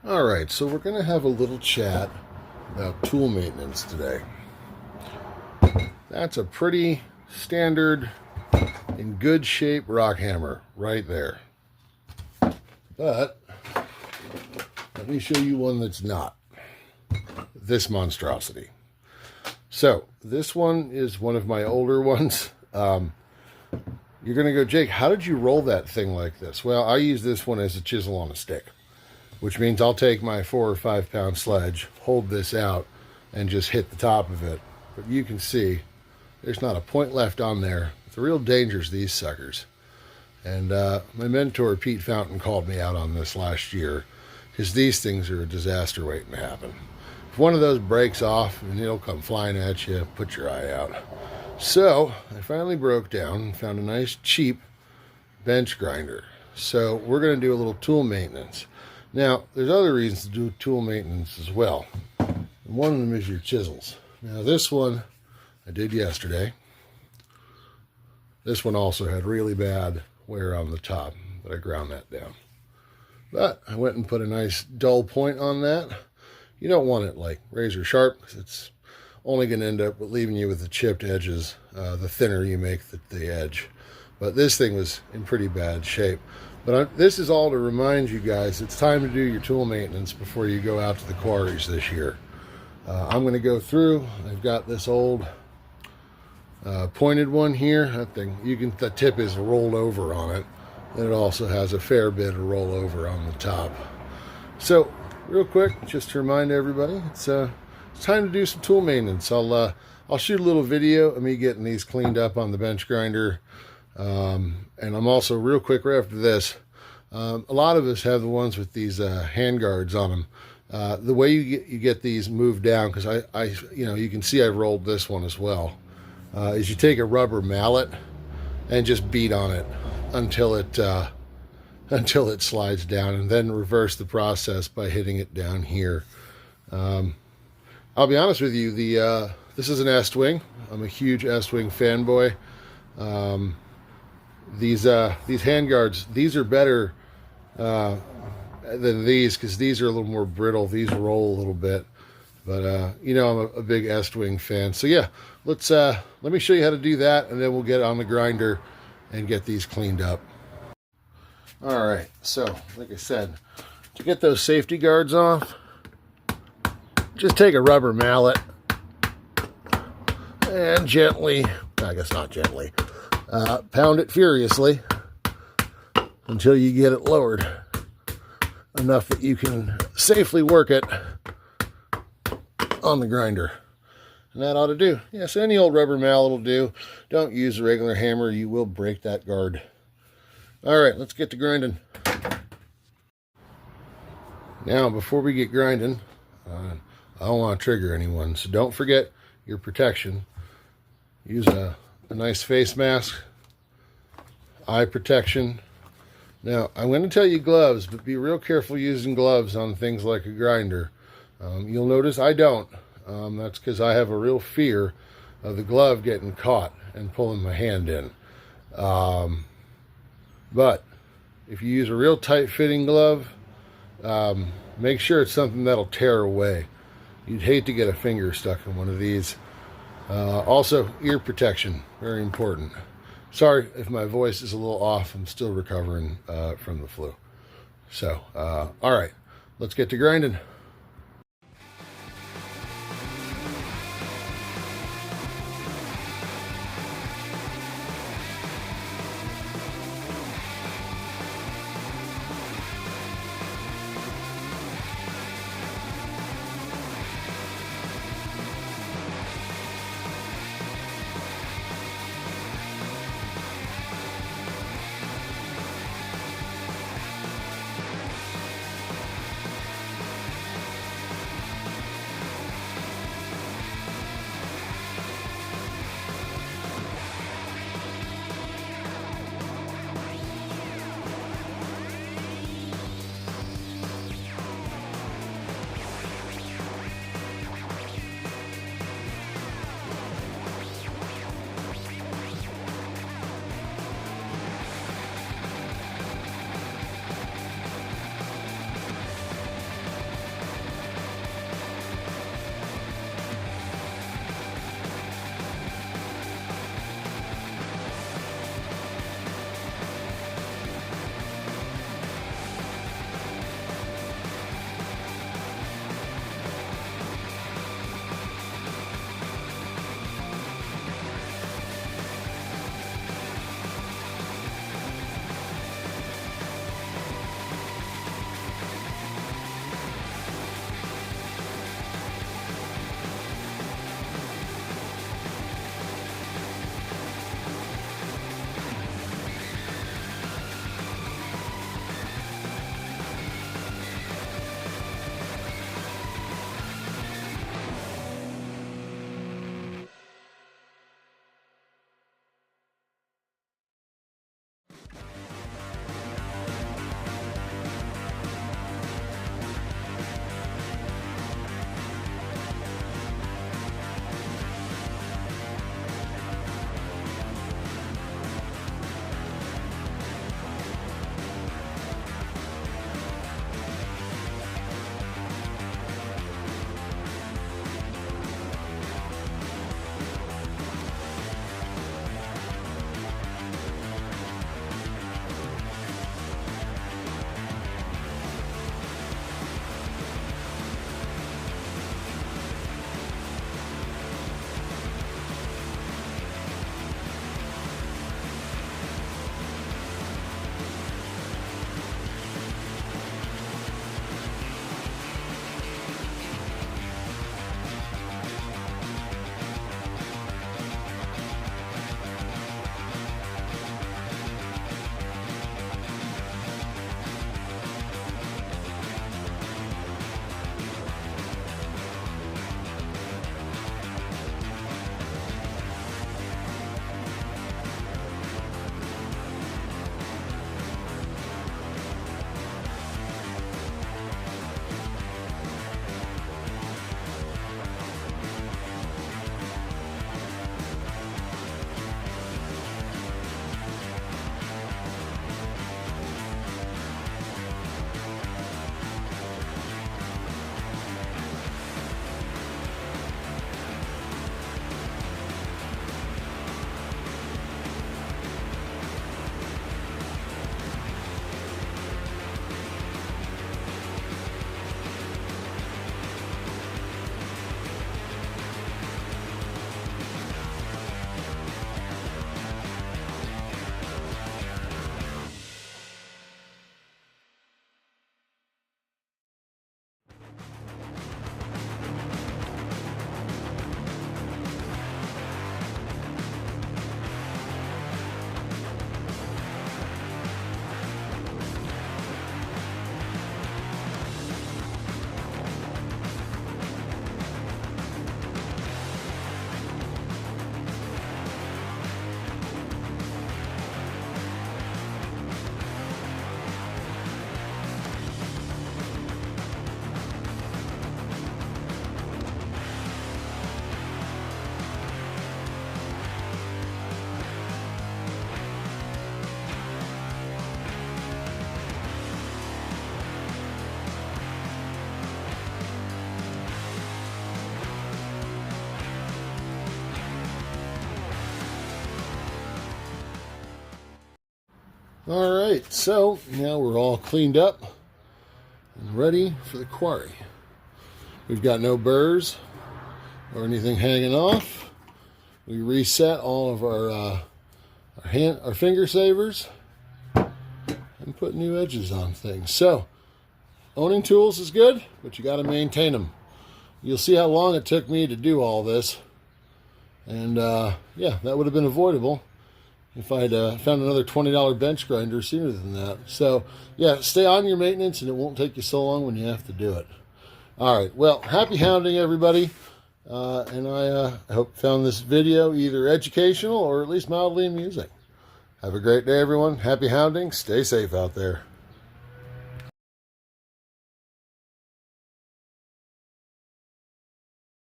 Alright, so we're going to have a little chat about tool maintenance today. That's a pretty standard, in good shape rock hammer right there. But let me show you one that's not. This monstrosity. So this one is one of my older ones. You're going to go, Jake, how did you roll that thing like this? Well, I use this one as a chisel on a stick, which means I'll take my 4 or 5 pound sledge, hold this out, and just hit the top of it. But you can see there's not a point left on there. The real danger's these suckers. And my mentor, Pete Fountain, called me out on this last year because these things are a disaster waiting to happen. If one of those breaks off, and it'll come flying at you, put your eye out. So I finally broke down and found a nice cheap bench grinder. So we're going to do a little tool maintenance. Now, there's other reasons to do tool maintenance as well. And one of them is your chisels. Now, this one I did yesterday. This one also had really bad wear on the top, but I ground that down. But I went and put a nice dull point on that. You don't want it like razor sharp, because it's only going to end up leaving you with the chipped edges, the thinner you make the edge. But this thing was in pretty bad shape. But this is all to remind you guys it's time to do your tool maintenance before you go out to the quarries this year. I'm going to go through. I've got this old pointed one here. That thing, the tip is rolled over on it. And it also has a fair bit of rollover on the top. So, real quick, just to remind everybody, it's time to do some tool maintenance. I'll shoot a little video of me getting these cleaned up on the bench grinder. And I'm also, real quick right after this, a lot of us have the ones with these hand guards on them. The way you get these moved down, because you can see I've rolled this one as well, is you take a rubber mallet and just beat on it until it slides down, and then reverse the process by hitting it down here. I'll be honest with you, this is an Estwing. I'm a huge Estwing fanboy. These hand guards, these are better than these, because these are a little more brittle. These roll a little bit, but I'm a big Estwing fan. So yeah, let me show you how to do that, and then we'll get on the grinder and get these cleaned up. All right, so like I said, to get those safety guards off, just take a rubber mallet and gently, I guess not gently, pound it furiously until you get it lowered enough that you can safely work it on the grinder. And that ought to do. Yes, any old rubber mallet will do. Don't use a regular hammer. You will break that guard. All right, let's get to grinding. Now, before we get grinding, I don't want to trigger anyone, so don't forget your protection. Use a nice face mask, eye protection. Now, I'm going to tell you gloves, but be real careful using gloves on things like a grinder. You'll notice I don't. That's because I have a real fear of the glove getting caught and pulling my hand in. But if you use a real tight-fitting glove, make sure it's something that'll tear away. You'd hate to get a finger stuck in one of these. Also, ear protection, very important. Sorry if my voice is a little off. I'm still recovering from the flu. So, all right, let's get to grinding. All right, so now we're all cleaned up and ready for the quarry. We've got no burrs or anything hanging off. We reset all of our finger savers and put new edges on things. So owning tools is good, but you got to maintain them. You'll see how long it took me to do all this, and yeah, that would have been avoidable if I'd found another $20 bench grinder sooner than that. So yeah, stay on your maintenance and it won't take you so long when you have to do it. All right, well, happy hounding, everybody. And I hope you found this video either educational or at least mildly amusing. Have a great day, everyone. Happy hounding. Stay safe out there.